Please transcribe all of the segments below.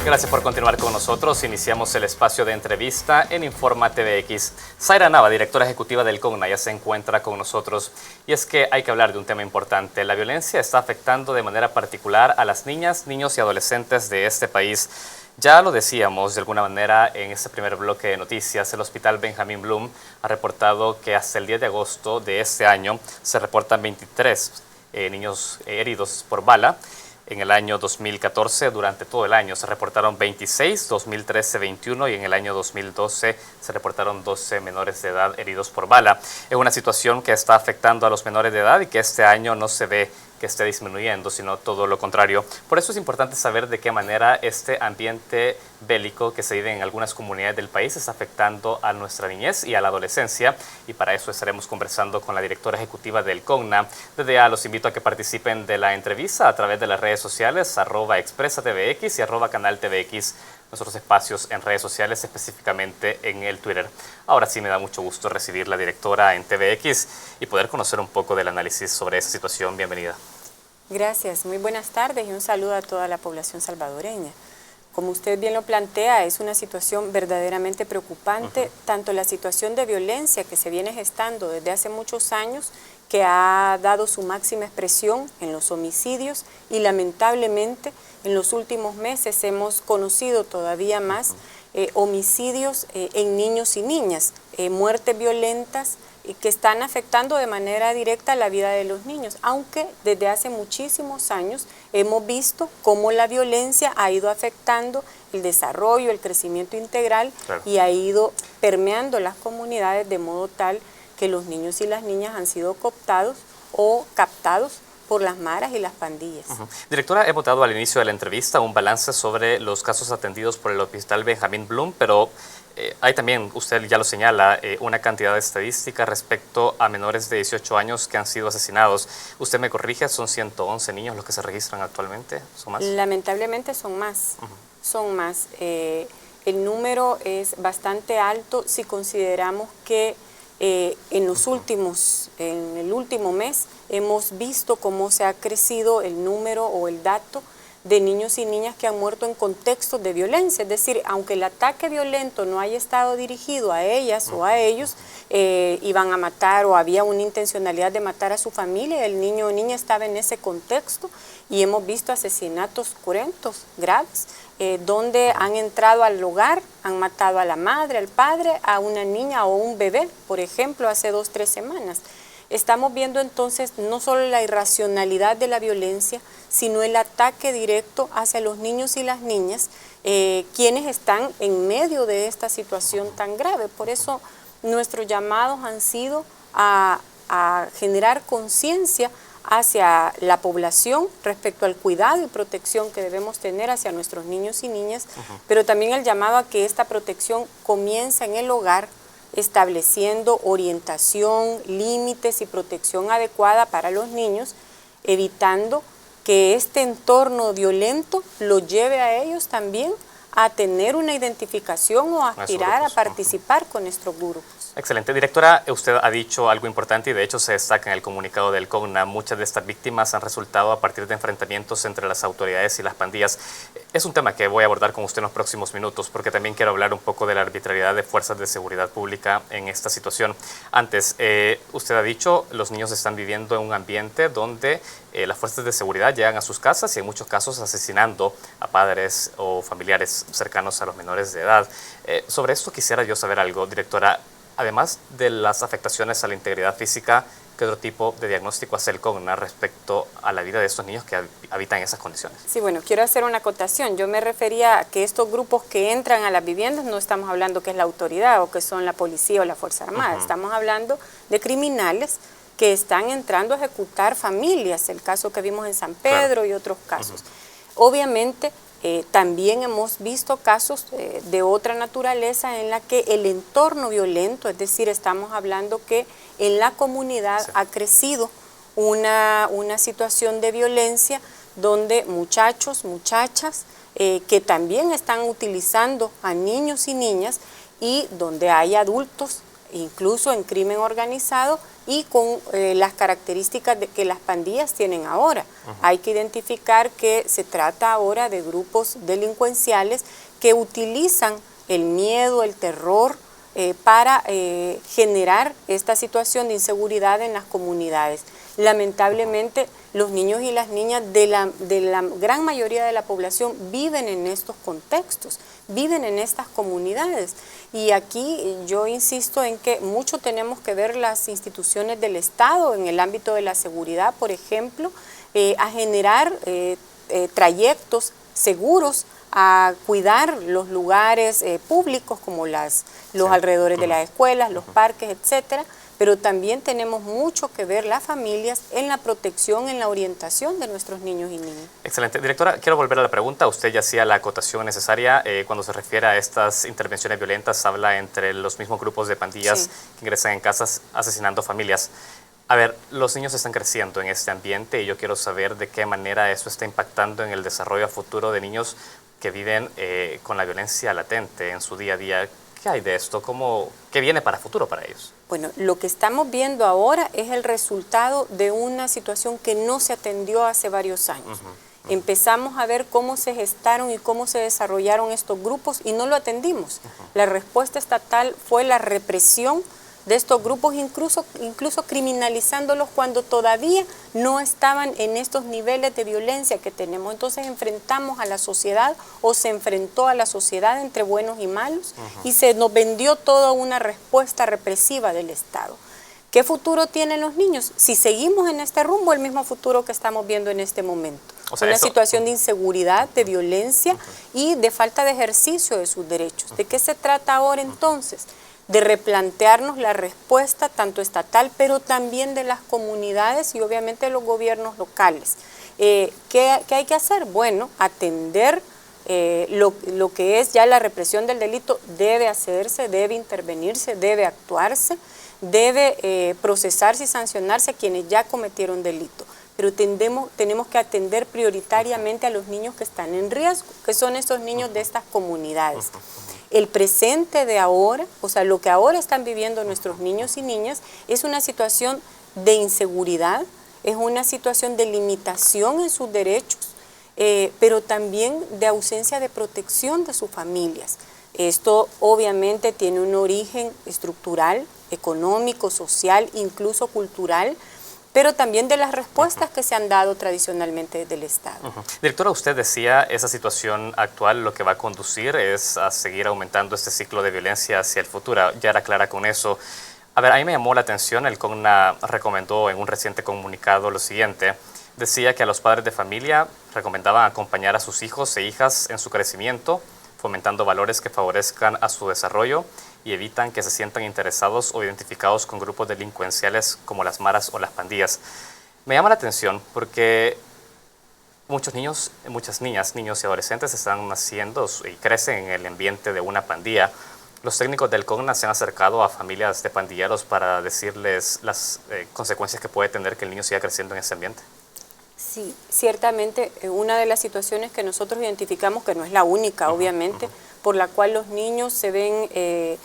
Gracias por continuar con nosotros. Iniciamos el espacio de entrevista en Informa TVX. Zaira Nava, directora ejecutiva del CONNA, ya se encuentra con nosotros. Y es que hay que hablar de un tema importante. La violencia está afectando de manera particular a las niñas, niños y adolescentes de este país. Ya lo decíamos de alguna manera en este primer bloque de noticias. El Hospital Benjamin Bloom ha reportado que hasta el 10 de agosto de este año se reportan 23 niños heridos por bala. En el año 2014, durante todo el año, se reportaron 26, 2013 21 y en el año 2012 se reportaron 12 menores de edad heridos por bala. Es una situación que está afectando a los menores de edad y que este año no se ve que esté disminuyendo, sino todo lo contrario. Por eso es importante saber de qué manera este ambiente bélico que se vive en algunas comunidades del país está afectando a nuestra niñez y a la adolescencia, y para eso estaremos conversando con la directora ejecutiva del CONNA. Desde ya los invito a que participen de la entrevista a través de las redes sociales @expresatvx y @canaltvx, nuestros espacios en redes sociales, específicamente en el Twitter. Ahora sí me da mucho gusto recibir la directora en TVX y poder conocer un poco del análisis sobre esa situación. Bienvenida. Gracias, muy buenas tardes y un saludo a toda la población salvadoreña. Como usted bien lo plantea, es una situación verdaderamente preocupante, tanto la situación de violencia que se viene gestando desde hace muchos años, que ha dado su máxima expresión en los homicidios y lamentablemente en los últimos meses hemos conocido todavía más homicidios en niños y niñas, muertes violentas que están afectando de manera directa la vida de los niños, aunque desde hace muchísimos años hemos visto cómo la violencia ha ido afectando el desarrollo, el crecimiento integral, claro, y ha ido permeando las comunidades de modo tal que los niños y las niñas han sido cooptados o captados por las maras y las pandillas. Directora, he votado al inicio de la entrevista un balance sobre los casos atendidos por el Hospital Benjamin Bloom, pero hay también, usted ya lo señala, una cantidad de estadísticas respecto a menores de 18 años que han sido asesinados. Usted me corrige, ¿son 111 niños los que se registran actualmente? ¿Son más? Lamentablemente son más, son más. El número es bastante alto si consideramos que en el último mes hemos visto cómo se ha crecido el número o el dato de niños y niñas que han muerto en contextos de violencia. Es decir, aunque el ataque violento no haya estado dirigido a ellas o a ellos, iban a matar o había una intencionalidad de matar a su familia, el niño o niña estaba en ese contexto y hemos visto asesinatos cruentos, graves, donde han entrado al hogar, han matado a la madre, al padre, a una niña o un bebé, por ejemplo, hace 2 o 3 semanas. Estamos viendo entonces no solo la irracionalidad de la violencia, sino el ataque directo hacia los niños y las niñas, quienes están en medio de esta situación tan grave. Por eso nuestros llamados han sido a generar conciencia hacia la población respecto al cuidado y protección que debemos tener hacia nuestros niños y niñas, pero también el llamado a que esta protección comienza en el hogar, estableciendo orientación, límites y protección adecuada para los niños, evitando que este entorno violento lo lleve a ellos también a tener una identificación o a aspirar a participar con estos grupos. Excelente. Directora, usted ha dicho algo importante y de hecho se destaca en el comunicado del CONNA. Muchas de estas víctimas han resultado a partir de enfrentamientos entre las autoridades y las pandillas. Es un tema que voy a abordar con usted en los próximos minutos porque también quiero hablar un poco de la arbitrariedad de fuerzas de seguridad pública en esta situación. Antes, usted ha dicho los niños están viviendo en un ambiente donde las fuerzas de seguridad llegan a sus casas y en muchos casos asesinando a padres o familiares cercanos a los menores de edad. Sobre esto quisiera yo saber algo, directora. Además de las afectaciones a la integridad física, ¿qué otro tipo de diagnóstico hace el CONNA respecto a la vida de estos niños que habitan en esas condiciones? Sí, bueno, quiero hacer una acotación. Yo me refería a que estos grupos que entran a las viviendas no estamos hablando que es la autoridad o que son la policía o la Fuerza Armada. Estamos hablando de criminales que están entrando a ejecutar familias, el caso que vimos en San Pedro y otros casos. Obviamente, también hemos visto casos de otra naturaleza en la que el entorno violento, es decir, estamos hablando que en la comunidad ha crecido una situación de violencia donde muchachos, muchachas que también están utilizando a niños y niñas y donde hay adultos, incluso en crimen organizado, y con las características que las pandillas tienen ahora. Hay que identificar que se trata ahora de grupos delincuenciales que utilizan el miedo, el terror, para generar esta situación de inseguridad en las comunidades. Lamentablemente, los niños y las niñas de la gran mayoría de la población viven en estos contextos, viven en estas comunidades. Y aquí yo insisto en que mucho tenemos que ver las instituciones del Estado en el ámbito de la seguridad, por ejemplo, a generar trayectos seguros, a cuidar los lugares públicos como los alrededores de las escuelas, los parques, etcétera, pero también tenemos mucho que ver las familias en la protección, en la orientación de nuestros niños y niñas. Excelente. Directora, quiero volver a la pregunta. Usted ya hacía la acotación necesaria. Cuando se refiere a estas intervenciones violentas, habla entre los mismos grupos de pandillas que ingresan en casas asesinando familias. A ver, los niños están creciendo en este ambiente y yo quiero saber de qué manera eso está impactando en el desarrollo a futuro de niños que viven con la violencia latente en su día a día. ¿Qué hay de esto? ¿Qué viene para futuro para ellos? Bueno, lo que estamos viendo ahora es el resultado de una situación que no se atendió hace varios años. Empezamos a ver cómo se gestaron y cómo se desarrollaron estos grupos y no lo atendimos. La respuesta estatal fue la represión de estos grupos, incluso criminalizándolos cuando todavía no estaban en estos niveles de violencia que tenemos. Entonces enfrentamos a la sociedad, o se enfrentó a la sociedad entre buenos y malos, y se nos vendió toda una respuesta represiva del Estado. ¿Qué futuro tienen los niños? Si seguimos en este rumbo, el mismo futuro que estamos viendo en este momento. O sea, una situación de inseguridad, de violencia y de falta de ejercicio de sus derechos. ¿De qué se trata ahora entonces? De replantearnos la respuesta tanto estatal, pero también de las comunidades y obviamente de los gobiernos locales. ¿Qué hay que hacer? Bueno, atender lo que es ya la represión del delito debe hacerse, debe intervenirse, debe actuarse, debe procesarse y sancionarse a quienes ya cometieron delito. Pero tenemos que atender prioritariamente a los niños que están en riesgo, que son estos niños de estas comunidades. El presente de ahora, o sea, lo que ahora están viviendo nuestros niños y niñas, es una situación de inseguridad, es una situación de limitación en sus derechos, pero también de ausencia de protección de sus familias. Esto obviamente tiene un origen estructural, económico, social, incluso cultural, pero también de las respuestas que se han dado tradicionalmente desde el Estado. Directora, usted decía, esa situación actual lo que va a conducir es a seguir aumentando este ciclo de violencia hacia el futuro. Ya era clara con eso. A ver, a mí me llamó la atención, el CONNA recomendó en un reciente comunicado lo siguiente. Decía que a los padres de familia recomendaban acompañar a sus hijos e hijas en su crecimiento, fomentando valores que favorezcan a su desarrollo y evitan que se sientan interesados o identificados con grupos delincuenciales como las maras o las pandillas. Me llama la atención porque muchos niños, muchas niñas, niños y adolescentes están naciendo y crecen en el ambiente de una pandilla. Los técnicos del CONNA se han acercado a familias de pandilleros para decirles las consecuencias que puede tener que el niño siga creciendo en ese ambiente. Sí, ciertamente una de las situaciones que nosotros identificamos, que no es la única obviamente, por la cual los niños se ven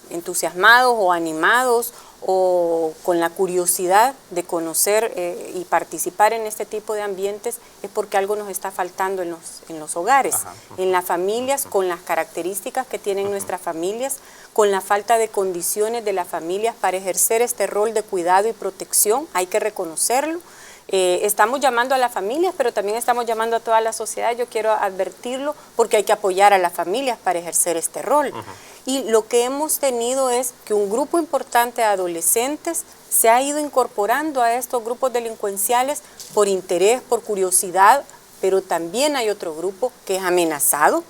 entusiasmados o animados o con la curiosidad de conocer y participar en este tipo de ambientes, es porque algo nos está faltando en los hogares, en las familias, con las características que tienen nuestras familias, con la falta de condiciones de las familias para ejercer este rol de cuidado y protección, hay que reconocerlo. Estamos llamando a las familias, pero también estamos llamando a toda la sociedad. Yo quiero advertirlo porque hay que apoyar a las familias para ejercer este rol. Y lo que hemos tenido es que un grupo importante de adolescentes se ha ido incorporando a estos grupos delincuenciales por interés, por curiosidad, pero también hay otro grupo que es amenazado,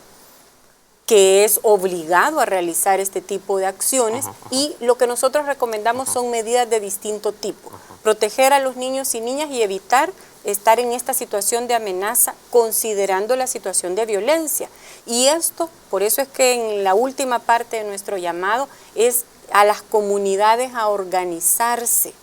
que es obligado a realizar este tipo de acciones y lo que nosotros recomendamos son medidas de distinto tipo. Proteger a los niños y niñas y evitar estar en esta situación de amenaza considerando la situación de violencia. Y esto, por eso es que en la última parte de nuestro llamado es a las comunidades a organizarse.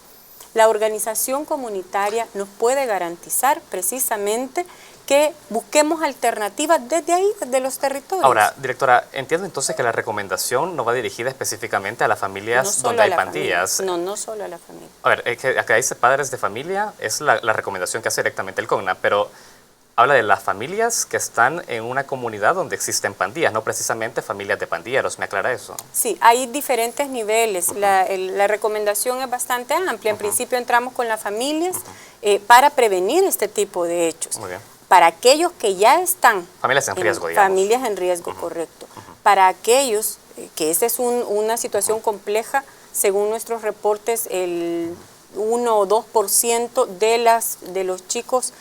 La organización comunitaria nos puede garantizar precisamente que busquemos alternativas desde ahí, desde los territorios. Ahora, directora, entiendo entonces que la recomendación no va dirigida específicamente a las familias donde hay pandillas. No solo a la familia. A ver, es que acá dice padres de familia, es la recomendación que hace directamente el CONNA, pero habla de las familias que están en una comunidad donde existen pandillas, no precisamente familias de pandilleros. ¿Me aclara eso? Sí, hay diferentes niveles. La recomendación es bastante amplia. En principio entramos con las familias para prevenir este tipo de hechos. Muy bien. Para aquellos que ya están... Familias en riesgo, digamos. Familias en riesgo, correcto. Para aquellos que esta es una situación compleja, según nuestros reportes, el 1 o 2% de los chicos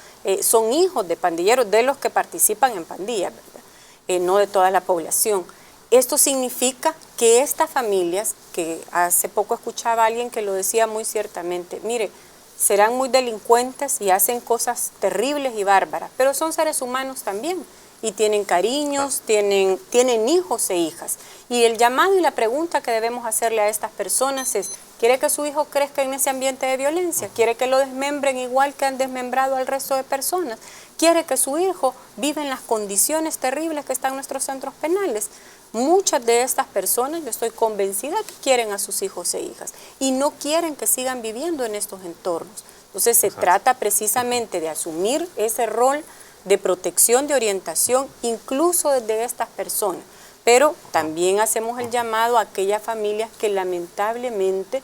son hijos de pandilleros, de los que participan en pandillas, ¿verdad? No de toda la población. Esto significa que estas familias, que hace poco escuchaba a alguien que lo decía muy ciertamente, mire, serán muy delincuentes y hacen cosas terribles y bárbaras, pero son seres humanos también y tienen cariños, tienen hijos e hijas. Y el llamado y la pregunta que debemos hacerle a estas personas es, ¿quiere que su hijo crezca en ese ambiente de violencia? ¿Quiere que lo desmembren igual que han desmembrado al resto de personas? ¿Quiere que su hijo viva en las condiciones terribles que están en nuestros centros penales? Muchas de estas personas, yo estoy convencida que quieren a sus hijos e hijas y no quieren que sigan viviendo en estos entornos. Entonces se trata precisamente de asumir ese rol de protección, de orientación, incluso desde estas personas. Pero también hacemos el llamado a aquellas familias que lamentablemente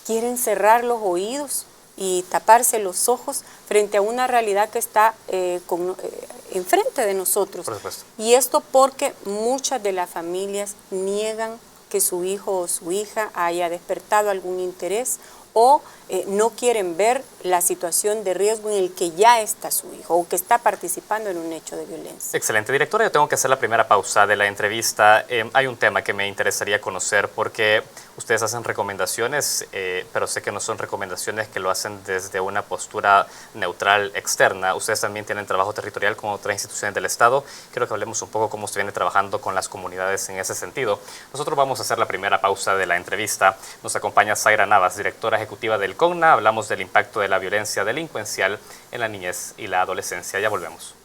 quieren cerrar los oídos y taparse los ojos frente a una realidad que está enfrente de nosotros. Por supuesto. Y esto porque muchas de las familias niegan que su hijo o su hija haya despertado algún interés o no quieren ver la situación de riesgo en el que ya está su hijo o que está participando en un hecho de violencia. Excelente, directora. Yo tengo que hacer la primera pausa de la entrevista. Hay un tema que me interesaría conocer porque ustedes hacen recomendaciones, pero sé que no son recomendaciones que lo hacen desde una postura neutral externa. Ustedes también tienen trabajo territorial con otras instituciones del Estado. Quiero que hablemos un poco cómo se viene trabajando con las comunidades en ese sentido. Nosotros vamos a hacer la primera pausa de la entrevista. Nos acompaña Zaira Navas, directora ejecutiva del CONNA. Hablamos del impacto de la violencia delincuencial en la niñez y la adolescencia. Ya volvemos.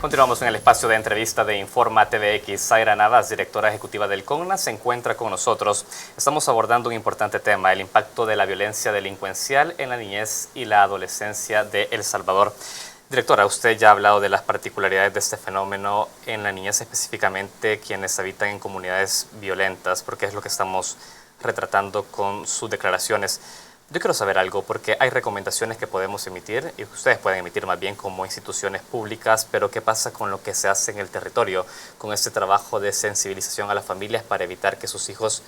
Continuamos en el espacio de entrevista de Informa TVX. Zaira Navas, directora ejecutiva del CONNA, se encuentra con nosotros. Estamos abordando un importante tema, el impacto de la violencia delincuencial en la niñez y la adolescencia de El Salvador. Directora, usted ya ha hablado de las particularidades de este fenómeno en la niñez, específicamente quienes habitan en comunidades violentas, porque es lo que estamos retratando con sus declaraciones. Yo quiero saber algo, porque hay recomendaciones que podemos emitir, y ustedes pueden emitir más bien como instituciones públicas, pero ¿qué pasa con lo que se hace en el territorio, con este trabajo de sensibilización a las familias para evitar que sus hijos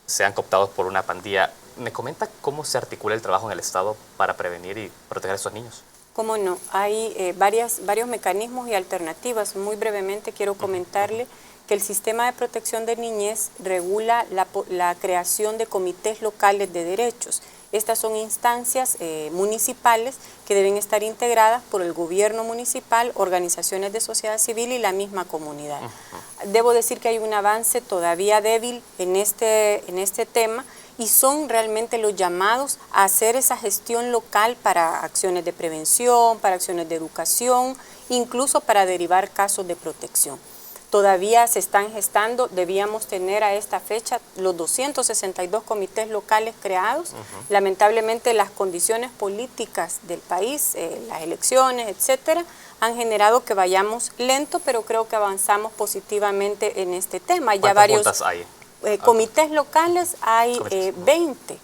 sean cooptados por una pandilla? ¿Me comenta cómo se articula el trabajo en el Estado para prevenir y proteger a esos niños? Cómo no, hay varios mecanismos y alternativas. Muy brevemente quiero comentarle que el sistema de protección de niñez regula la creación de comités locales de derechos. Estas son instancias municipales que deben estar integradas por el gobierno municipal, organizaciones de sociedad civil y la misma comunidad. Debo decir que hay un avance todavía débil en este tema, y son realmente los llamados a hacer esa gestión local para acciones de prevención, para acciones de educación, incluso para derivar casos de protección. Todavía se están gestando, debíamos tener a esta fecha los 262 comités locales creados. Lamentablemente las condiciones políticas del país, las elecciones, etcétera, han generado que vayamos lento, pero creo que avanzamos positivamente en este tema. Ya varios juntas hay? Comités locales hay 20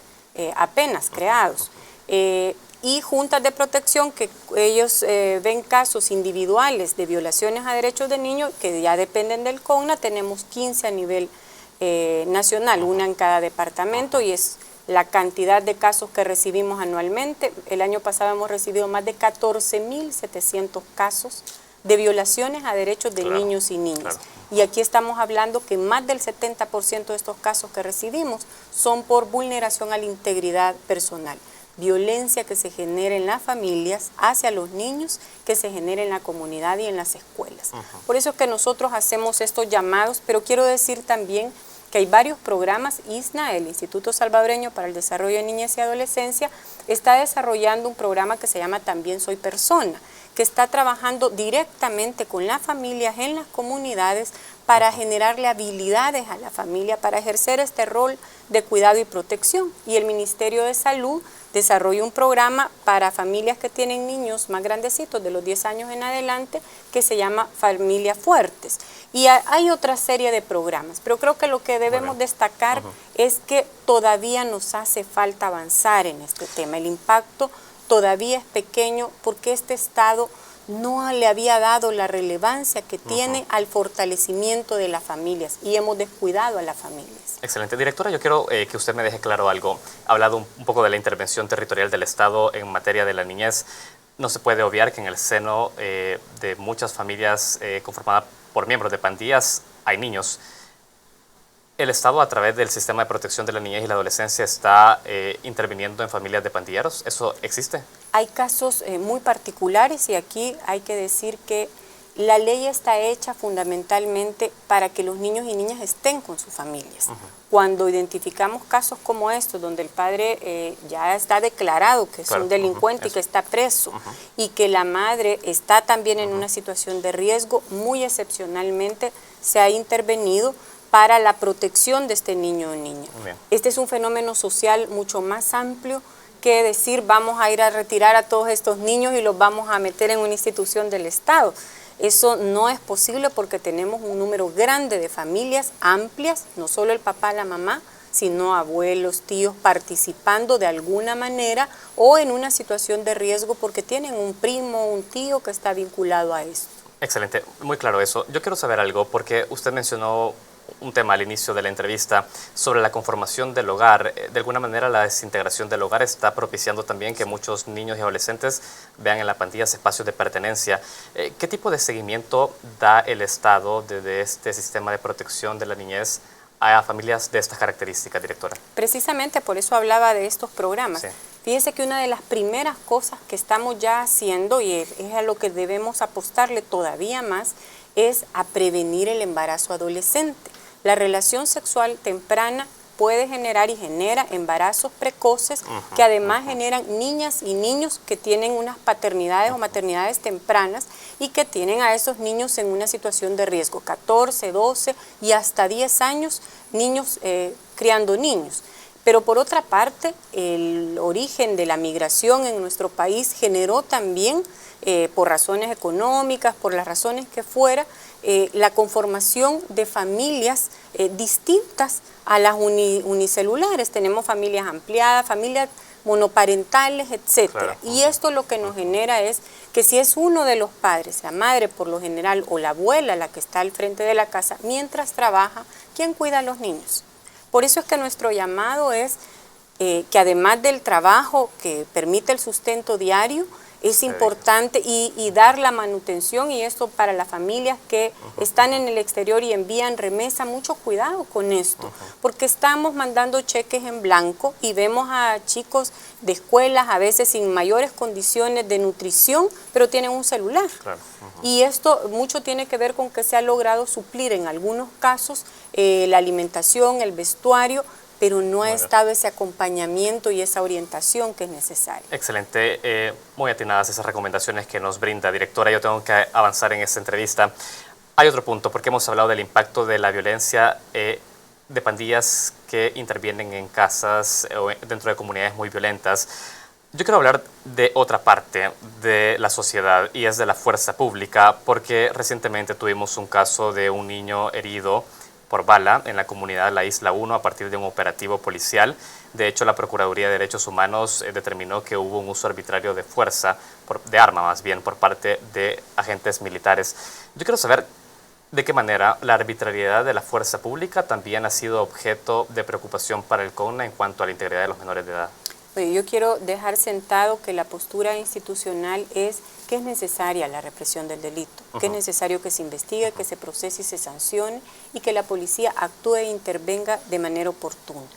apenas creados. Y juntas de protección que ellos ven casos individuales de violaciones a derechos de niños que ya dependen del CONNA. Tenemos 15 a nivel nacional, una en cada departamento, y es la cantidad de casos que recibimos anualmente. El año pasado hemos recibido más de 14.700 casos de violaciones a derechos de niños y niñas. Y aquí estamos hablando que más del 70% de estos casos que recibimos son por vulneración a la integridad personal. Violencia que se genera en las familias hacia los niños, que se genera en la comunidad y en las escuelas. Por eso es que nosotros hacemos estos llamados, pero quiero decir también que hay varios programas. ISNA, el Instituto Salvadoreño para el Desarrollo de Niñez y Adolescencia, está desarrollando un programa que se llama También Soy Persona, que está trabajando directamente con las familias en las comunidades para generarle habilidades a la familia para ejercer este rol de cuidado y protección. Y el Ministerio de Salud desarrolla un programa para familias que tienen niños más grandecitos, de los 10 años en adelante, que se llama Familias Fuertes. Y hay otra serie de programas, pero creo que lo que debemos destacar es que todavía nos hace falta avanzar en este tema. El impacto todavía es pequeño porque este Estado no le había dado la relevancia que tiene al fortalecimiento de las familias y hemos descuidado a las familias. Excelente. Directora, yo quiero que usted me deje claro algo. Ha hablado un poco de la intervención territorial del Estado en materia de la niñez. No se puede obviar que en el seno de muchas familias conformadas por miembros de pandillas hay niños. ¿El Estado, a través del sistema de protección de la niñez y la adolescencia, está interviniendo en familias de pandilleros? ¿Eso existe? Hay casos muy particulares y aquí hay que decir que la ley está hecha fundamentalmente para que los niños y niñas estén con sus familias. Cuando identificamos casos como estos, donde el padre ya está declarado que es un delincuente y que está preso, y que la madre está también en una situación de riesgo, muy excepcionalmente se ha intervenido para la protección de este niño o niña. Este es un fenómeno social mucho más amplio que decir vamos a ir a retirar a todos estos niños y los vamos a meter en una institución del Estado. Eso no es posible porque tenemos un número grande de familias amplias, no solo el papá, la mamá, sino abuelos, tíos participando de alguna manera o en una situación de riesgo porque tienen un primo, un tío que está vinculado a esto. Excelente, muy claro eso. Yo quiero saber algo porque usted mencionó un tema al inicio de la entrevista sobre la conformación del hogar. De alguna manera la desintegración del hogar está propiciando también que muchos niños y adolescentes vean en las pandillas espacios de pertenencia. ¿Qué tipo de seguimiento da el Estado desde este sistema de protección de la niñez a familias de estas características, directora? Precisamente por eso hablaba de estos programas. Sí. Fíjese que una de las primeras cosas que estamos ya haciendo, y es a lo que debemos apostarle todavía más, es a prevenir el embarazo adolescente. La relación sexual temprana puede generar y genera embarazos precoces que además generan niñas y niños que tienen unas paternidades o maternidades tempranas y que tienen a esos niños en una situación de riesgo, 14, 12 y hasta 10 años, niños criando niños. Pero por otra parte, el origen de la migración en nuestro país generó también, por razones económicas, por las razones que fuera, la conformación de familias distintas a las unicelulares. Tenemos familias ampliadas, familias monoparentales, etc. Claro. Y esto lo que nos genera es que si es uno de los padres, la madre por lo general o la abuela la que está al frente de la casa, mientras trabaja, ¿quién cuida a los niños? Por eso es que nuestro llamado es que además del trabajo que permite el sustento diario, es importante y dar la manutención, y esto para las familias que están en el exterior y envían remesa, mucho cuidado con esto, porque estamos mandando cheques en blanco y vemos a chicos de escuelas a veces sin mayores condiciones de nutrición, pero tienen un celular. Claro. Y esto mucho tiene que ver con que se ha logrado suplir en algunos casos la alimentación, el vestuario, pero no ha estado ese acompañamiento y esa orientación que es necesaria. Excelente, muy atinadas esas recomendaciones que nos brinda, directora. Yo tengo que avanzar en esta entrevista. Hay otro punto, porque hemos hablado del impacto de la violencia de pandillas que intervienen en casas o dentro de comunidades muy violentas. Yo quiero hablar de otra parte de la sociedad y es de la fuerza pública, porque recientemente tuvimos un caso de un niño herido por bala en la comunidad La Isla 1 a partir de un operativo policial. De hecho, la Procuraduría de Derechos Humanos determinó que hubo un uso arbitrario de fuerza, de arma más bien, por parte de agentes militares. Yo quiero saber de qué manera la arbitrariedad de la fuerza pública también ha sido objeto de preocupación para el CONNA en cuanto a la integridad de los menores de edad. Yo quiero dejar sentado que la postura institucional es que es necesaria la represión del delito, que es necesario que se investigue, que se procese y se sancione y que la policía actúe e intervenga de manera oportuna.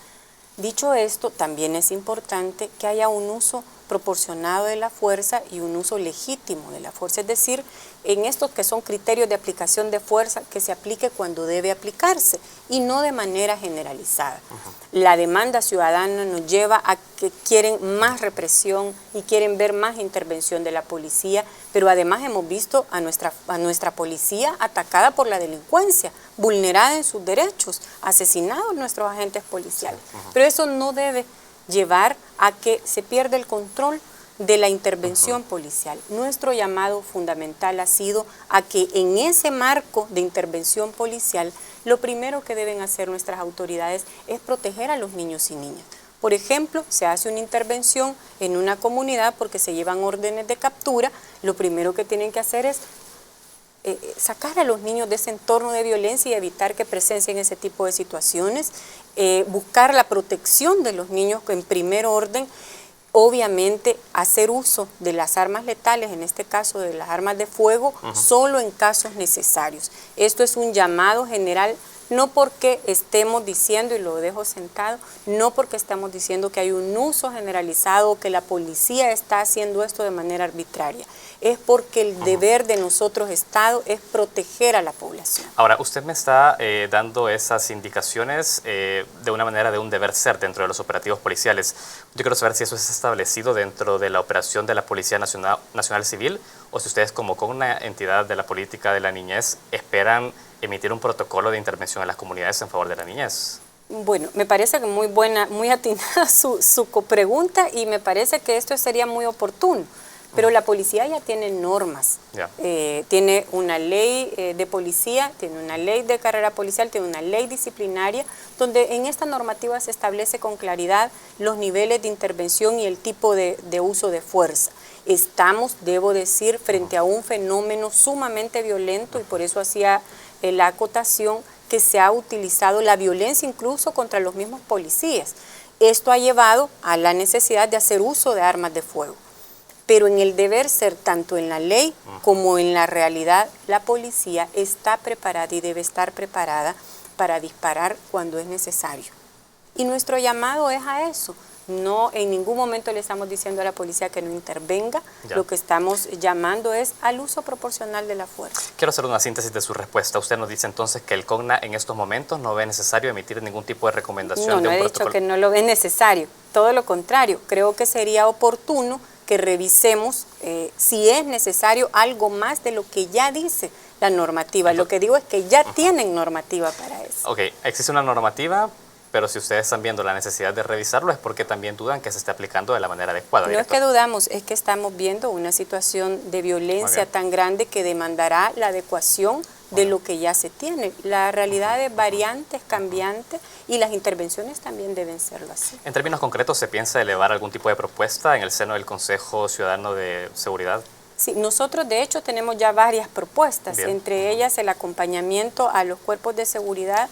Dicho esto, también es importante que haya un uso proporcionado de la fuerza y un uso legítimo de la fuerza. Es decir, en estos que son criterios de aplicación de fuerza, que se aplique cuando debe aplicarse y no de manera generalizada. La demanda ciudadana nos lleva a que quieren más represión y quieren ver más intervención de la policía, pero además hemos visto a nuestra policía atacada por la delincuencia, vulnerada en sus derechos, asesinados nuestros agentes policiales. Pero eso no debe llevar a que se pierda el control de la intervención policial. Nuestro llamado fundamental ha sido a que en ese marco de intervención policial, lo primero que deben hacer nuestras autoridades es proteger a los niños y niñas. Por ejemplo, se hace una intervención en una comunidad porque se llevan órdenes de captura, lo primero que tienen que hacer es sacar a los niños de ese entorno de violencia y evitar que presencien ese tipo de situaciones, buscar la protección de los niños en primer orden, obviamente hacer uso de las armas letales, en este caso de las armas de fuego, solo en casos necesarios. Esto es un llamado general, no porque estemos diciendo, y lo dejo sentado, no porque estamos diciendo que hay un uso generalizado o que la policía está haciendo esto de manera arbitraria. Es porque el deber de nosotros, Estado, es proteger a la población. Ahora, usted me está dando esas indicaciones de una manera de un deber ser dentro de los operativos policiales. Yo quiero saber si eso es establecido dentro de la operación de la Policía Nacional Civil o si ustedes, como con una entidad de la política de la niñez, esperan emitir un protocolo de intervención en las comunidades en favor de la niñez. Bueno, me parece que muy buena, muy atinada su pregunta, y me parece que esto sería muy oportuno. Pero la policía ya tiene normas, tiene una ley de policía, tiene una ley de carrera policial, tiene una ley disciplinaria, donde en esta normativa se establece con claridad los niveles de intervención y el tipo de uso de fuerza. Estamos, debo decir, frente a un fenómeno sumamente violento, y por eso hacía la acotación que se ha utilizado la violencia incluso contra los mismos policías. Esto ha llevado a la necesidad de hacer uso de armas de fuego. Pero en el deber ser, tanto en la ley como en la realidad, la policía está preparada y debe estar preparada para disparar cuando es necesario. Y nuestro llamado es a eso. No, en ningún momento le estamos diciendo a la policía que no intervenga. Lo que estamos llamando es al uso proporcional de la fuerza. Quiero hacer una síntesis de su respuesta. Usted nos dice entonces que el COGNA en estos momentos no ve necesario emitir ningún tipo de recomendación de un protocolo. No, he dicho que no lo ve necesario. Todo lo contrario, creo que sería oportuno que revisemos si es necesario algo más de lo que ya dice la normativa. Lo que digo es que ya tienen normativa para eso. Ok, existe una normativa, pero si ustedes están viendo la necesidad de revisarlo es porque también dudan que se esté aplicando de la manera adecuada. No es que dudamos, es que estamos viendo una situación de violencia tan grande que demandará la adecuación de lo que ya se tiene. La realidad es variante, es cambiante, y las intervenciones también deben serlo así. En términos concretos, ¿se piensa elevar algún tipo de propuesta en el seno del Consejo Ciudadano de Seguridad? Sí, nosotros de hecho tenemos ya varias propuestas, entre ellas el acompañamiento a los cuerpos de seguridad,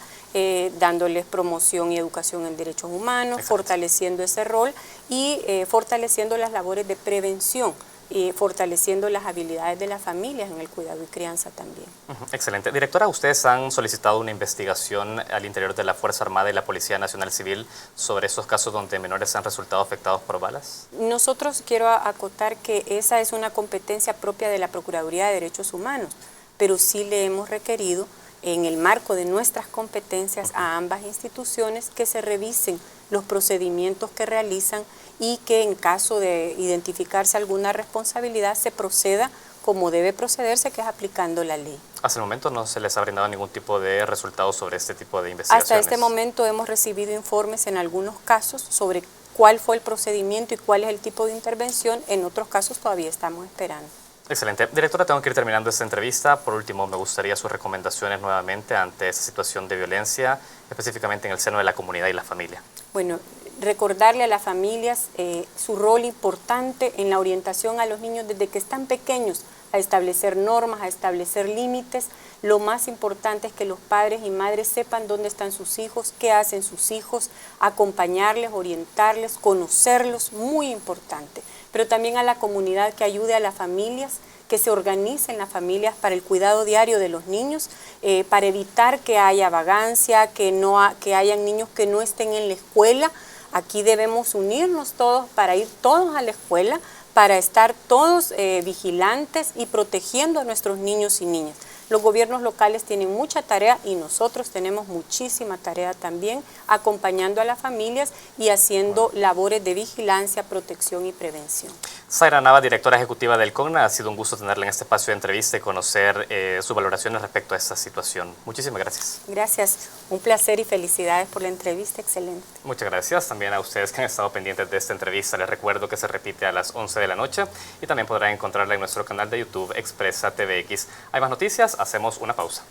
dándoles promoción y educación en derechos humanos, fortaleciendo ese rol y fortaleciendo las labores de prevención y fortaleciendo las habilidades de las familias en el cuidado y crianza también. Excelente. Directora, ustedes han solicitado una investigación al interior de la Fuerza Armada y la Policía Nacional Civil sobre esos casos donde menores han resultado afectados por balas. Nosotros quiero acotar que esa es una competencia propia de la Procuraduría de Derechos Humanos, pero sí le hemos requerido en el marco de nuestras competencias a ambas instituciones que se revisen los procedimientos que realizan y que en caso de identificarse alguna responsabilidad se proceda como debe procederse, que es aplicando la ley. Hasta el momento no se les ha brindado ningún tipo de resultado sobre este tipo de investigaciones. Hasta este momento hemos recibido informes en algunos casos sobre cuál fue el procedimiento y cuál es el tipo de intervención. En otros casos todavía estamos esperando. Excelente. Directora, tengo que ir terminando esta entrevista. Por último, me gustaría sus recomendaciones nuevamente ante esta situación de violencia, específicamente en el seno de la comunidad y la familia. Bueno, recordarle a las familias su rol importante en la orientación a los niños desde que están pequeños, a establecer normas, a establecer límites. Lo más importante es que los padres y madres sepan dónde están sus hijos, qué hacen sus hijos, acompañarles, orientarles, conocerlos, muy importante. Pero también a la comunidad que ayude a las familias, que se organicen las familias para el cuidado diario de los niños, para evitar que haya vagancia, que hayan niños que no estén en la escuela, Aquí debemos unirnos todos para ir todos a la escuela, para estar todos vigilantes y protegiendo a nuestros niños y niñas. Los gobiernos locales tienen mucha tarea y nosotros tenemos muchísima tarea también, acompañando a las familias y haciendo labores de vigilancia, protección y prevención. Zaira Nava, directora ejecutiva del CONNA, ha sido un gusto tenerla en este espacio de entrevista y conocer sus valoraciones respecto a esta situación. Muchísimas gracias. Gracias, un placer y felicidades por la entrevista, excelente. Muchas gracias también a ustedes que han estado pendientes de esta entrevista. Les recuerdo que se repite a las 11 de la noche y también podrán encontrarla en nuestro canal de YouTube Expresa TVX. Hay más noticias, hacemos una pausa.